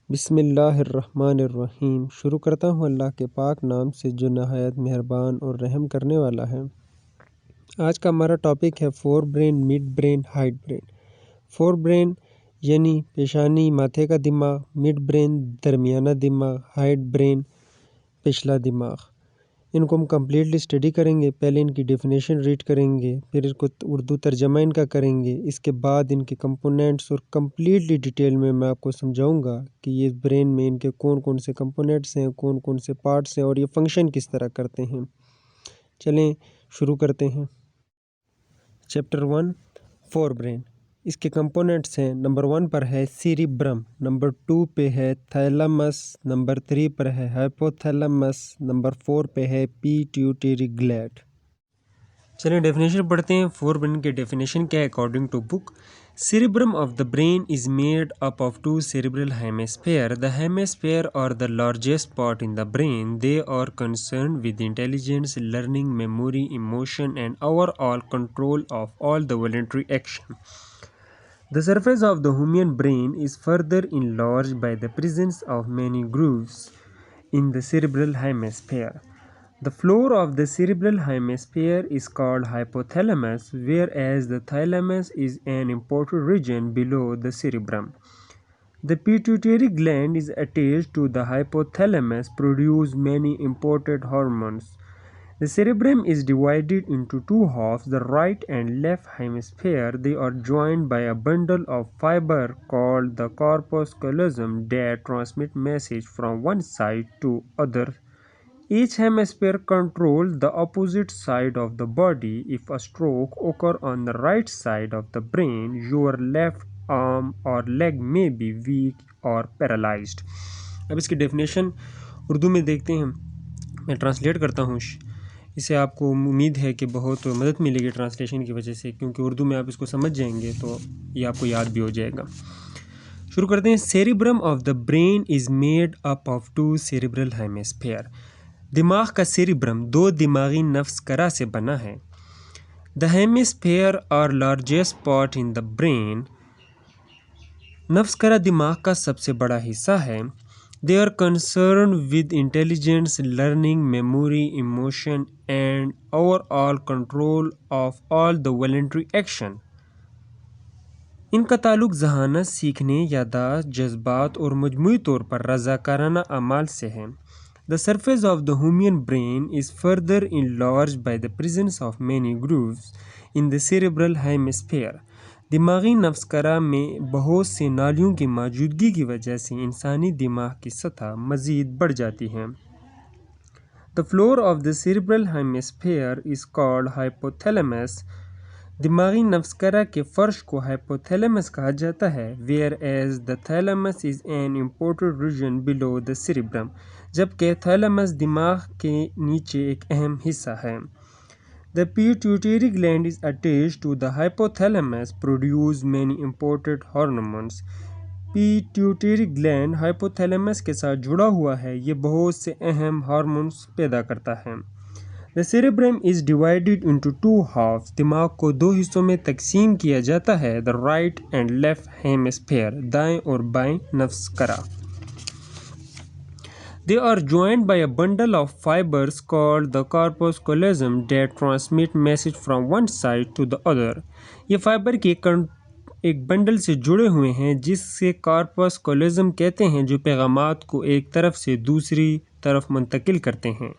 بسم اللہ الرحمن الرحیم۔ شروع کرتا ہوں اللہ کے پاک نام سے جو نہایت مہربان اور رحم کرنے والا ہے۔ آج کا ہمارا ٹاپک ہے forebrain, midbrain, hindbrain. Forebrain یعنی پیشانی ماتھے کا دماغ، مڈ برین درمیانہ دماغ، ہائڈ برین پچھلا دماغ۔ ان کو ہم کمپلیٹلی اسٹڈی کریں گے۔ پہلے ان کی ڈیفینیشن ریڈ کریں گے، پھر اس کو اردو ترجمہ ان کا کریں گے، اس کے بعد ان کے کمپوننٹس اور کمپلیٹلی ڈیٹیل میں آپ کو سمجھاؤں گا کہ یہ برین میں ان کے کون کون سے کمپوننٹس ہیں، کون کون سے پارٹس ہیں اور یہ فنکشن کس طرح کرتے ہیں۔ چلیں شروع کرتے ہیں۔ Chapter 1 four brain. اس کے کمپوننٹس ہیں، نمبر 1 پر ہے سیریبرم، نمبر 2 پہ ہے تھیلمس، نمبر 3 پر ہے ہائپوتھیلمس، نمبر 4 پہ ہے پیٹیوٹری گلینڈ۔ چلیں ڈیفینیشن پڑھتے ہیں۔ فور برین کے ڈیفینیشن کیا ہے according to book? Cerebrum of the brain is made up of two cerebral hemispheres. The hemispheres are the largest part in the brain. They are concerned with intelligence, learning, memory, emotion, and overall control of all the voluntary action. The surface of the human brain is further enlarged by the presence of many grooves in the cerebral hemisphere. The floor of the cerebral hemisphere is called hypothalamus, whereas the thalamus is an important region below the cerebrum. The pituitary gland is attached to the hypothalamus, produce many important hormones. The cerebrum is divided into two halves, the right and left hemisphere. They are joined by a bundle of fiber called the corpus callosum that transmit message from one side to other. Each hemisphere controls the opposite side of the body. If a stroke occurs on the right side of the brain, your left arm or leg may be weak or paralyzed. اب اس کی definition Urdu میں دیکھتے ہیں، میں translate کرتا ہوں۔ اسے آپ کو امید ہے کہ بہت مدد ملے گی ٹرانسلیشن کی وجہ سے، کیونکہ اردو میں آپ اس کو سمجھ جائیں گے تو یہ آپ کو یاد بھی ہو جائے گا۔ شروع کرتے ہیں۔ Cerebrum of the brain is made up of two cerebral hemisphere. دماغ کا سیریبرم دو دماغی نفسکرہ سے بنا ہے۔ The hemisphere are largest part in the brain. نفسکرہ دماغ کا سب سے بڑا حصہ ہے۔ They are concerned with intelligence, learning, memory, emotion and overall control of all the voluntary action. ان کا تعلق ذہانت، سیکھنے، یادداشت، جذبات اور مجموعی طور پر رضاکارانہ اعمال سے ہے۔ The surface of the human brain is further enlarged by the presence of many grooves in the cerebral hemisphere. دماغی نفسکرہ میں بہت سے نالیوں کی موجودگی کی وجہ سے انسانی دماغ کی سطح مزید بڑھ جاتی ہے۔ The floor of the cerebral hemisphere is called hypothalamus. دماغی نفسکرہ کے فرش کو hypothalamus کہا جاتا ہے، whereas the thalamus is an important region below the cerebrum. جبکہ تھیلمس دماغ کے نیچے ایک اہم حصہ ہے۔ The pituitary gland is attached to the hypothalamus, produce many important hormones. Pituitary gland hypothalamus کے ساتھ جڑا ہوا ہے، یہ بہت سے اہم ہارمونز پیدا کرتا ہے۔ The cerebrum is divided into two halves. دماغ کو دو حصوں میں تقسیم کیا جاتا ہے، the right and left hemisphere، دائیں اور بائیں نفسکرہ۔ They are joined by a bundle of fibers called the corpus callosum that transmit message from one side to the other. یہ فائبر کی ایک بنڈل سے جڑے ہوئے ہیں جس سے کارپس کالوزم کہتے ہیں، جو پیغامات کو ایک طرف سے دوسری طرف منتقل کرتے ہیں۔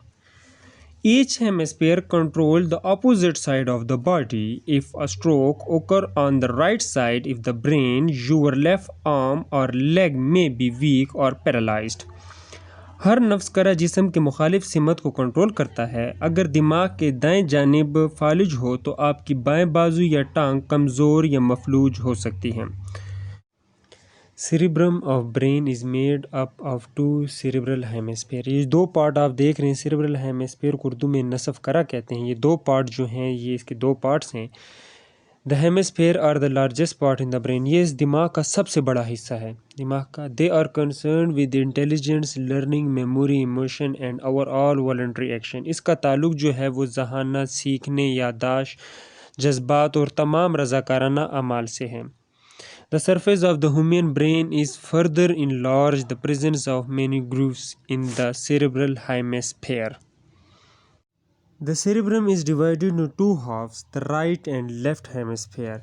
Each hemisphere controls the opposite side of the body. If a stroke occurs on the right side of the brain, your left arm or leg may be weak or paralyzed. ہر نفسکرہ جسم کے مخالف سمت کو کنٹرول کرتا ہے۔ اگر دماغ کے دائیں جانب فالج ہو تو آپ کی بائیں بازو یا ٹانگ کمزور یا مفلوج ہو سکتی ہے۔ Cerebrum of brain is made up of two cerebral hemisphere. یہ دو پارٹ آپ دیکھ رہے ہیں، سیریبرل ہیمیسفیئر کو اردو میں نصف کرہ کہتے ہیں۔ یہ دو پارٹ جو ہیں، یہ اس کے دو پارٹس ہیں۔ The hemisphere are the largest part in the brain. یہ اس دماغ کا سب سے بڑا حصہ ہے دماغ کا۔ They are concerned with intelligence, learning, memory, emotion and overall voluntary action. اس کا تعلق جو ہے وہ ذہانت، سیکھنے، یادداشت، جذبات اور تمام رضاکارانہ اعمال سے ہے۔ The surface of the human brain is further enlarged, the presence of many grooves in the cerebral hemisphere. The cerebrum is divided into two halves, the right and left hemisphere.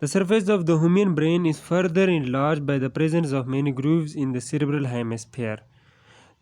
The surface of the human brain is further enlarged by the presence of many grooves in the cerebral hemisphere.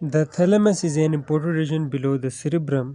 The thalamus is an important region below the cerebrum.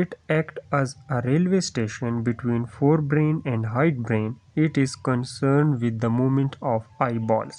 It acts as a railway station between forebrain and hindbrain. It is concerned with the movement of eyeballs.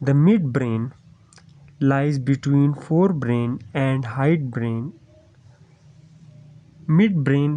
The midbrain lies between forebrain and hindbrain. midbrain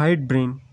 hindbrain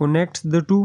Connects the two,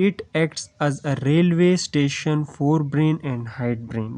It acts as a railway station forebrain and hindbrain.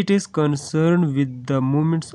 It is concerned with the movements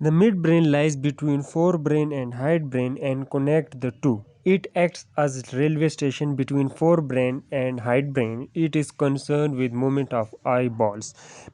The midbrain lies between forebrain and hindbrain and connects the two. It acts as a railway station between forebrain and hindbrain. It is concerned with movement of eyeballs.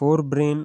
forebrain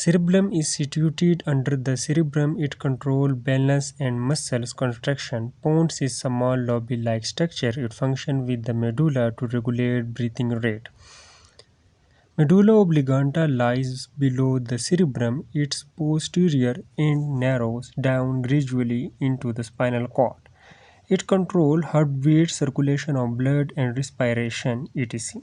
Cerebellum is situated under the cerebrum. It controls balance and muscles contraction. Pons is small lobe-like structure. It functions with the medulla to regulate breathing rate. Medulla oblongata lies below the cerebrum. Its posterior end narrows down gradually into the spinal cord. It controls heartbeat, circulation of blood and respiration, etc.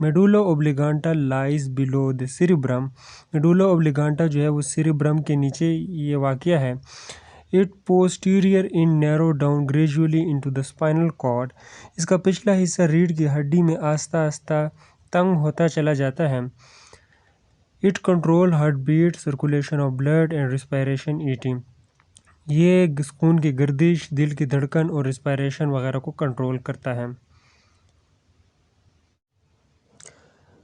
Medulla oblongata lies below the cerebrum. Medulla oblongata جو ہے وہ cerebrum کے نیچے یہ واقع ہے. It posterior in narrow down gradually into the spinal cord. اس کا پچھلا حصہ ریڑھ کی ہڈی میں آہستہ آہستہ تنگ ہوتا چلا جاتا ہے. It control heartbeat, circulation of blood and respiration eating. یہ خون کی گردش, دل کی دھڑکن اور ریسپائریشن وغیرہ کو کنٹرول کرتا ہے.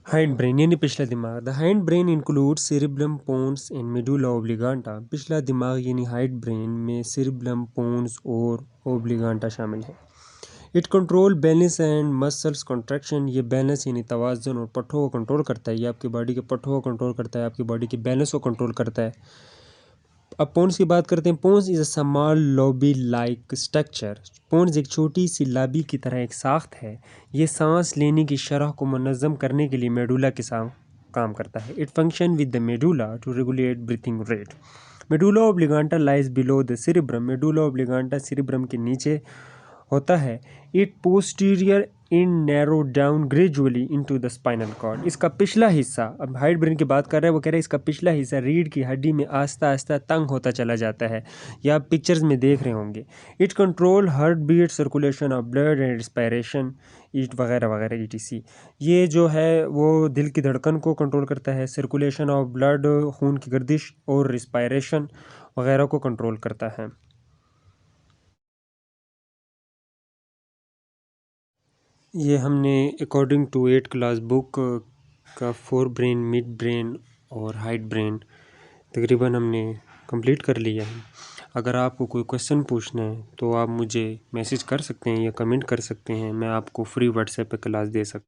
ہائنڈ برین یعنی پچھلا دماغ. The hindbrain include cerebellum, pons and medulla oblongata. پچھلا دماغ یعنی ہائنڈ برین میں سیریبلم, پونس اور اوبلیگانٹا شامل ہے. It control balance and muscles contraction. یہ بیلنس یعنی توازن اور پٹھوں کو کنٹرول کرتا ہے. یہ آپ کی باڈی کے پٹھوں کو کنٹرول کرتا ہے, آپ کی باڈی کے بیلنس کو کنٹرول کرتا ہے. اب پونس کی بات کرتے ہیں. Pons is a small lobe like structure. Pons ایک چھوٹی سی لابی کی طرح ایک ساخت ہے. یہ سانس لینے کی شرح کو منظم کرنے کے لیے میڈولا کے ساتھ کام کرتا ہے. It function with the medulla to regulate breathing rate. Medulla oblongata lies below the cerebrum. Medulla oblongata cerebrum کے نیچے ہوتا ہے. It posterior in narrow down gradually into the spinal cord. اس کا پچھلا حصہ, اب ہائٹ برین کی بات کر رہے ہیں, وہ کہہ رہے ہیں اس کا پچھلا حصہ ریڑھ کی ہڈی میں آہستہ آہستہ تنگ ہوتا چلا جاتا ہے. یہ آپ پکچرز میں دیکھ رہے ہوں گے. It control heartbeat, circulation of blood and respiration et وغیرہ وغیرہ ETC. یہ جو ہے وہ دل کی دھڑکن کو کنٹرول کرتا ہے, سرکولیشن آف بلڈ, خون کی گردش اور ریسپائریشن وغیرہ کو کنٹرول کرتا ہے. یہ ہم نے اکارڈنگ ٹو 8 کلاس بک کا فور برین, مڈ برین اور ہائٹ برین تقریباً ہم نے کمپلیٹ کر لیا ہے. اگر آپ کو کوئی کویسچن پوچھنا ہے تو آپ مجھے میسیج کر سکتے ہیں یا کمنٹ کر سکتے ہیں. میں آپ کو فری واٹس ایپ پہ کلاس دے سکتا ہوں.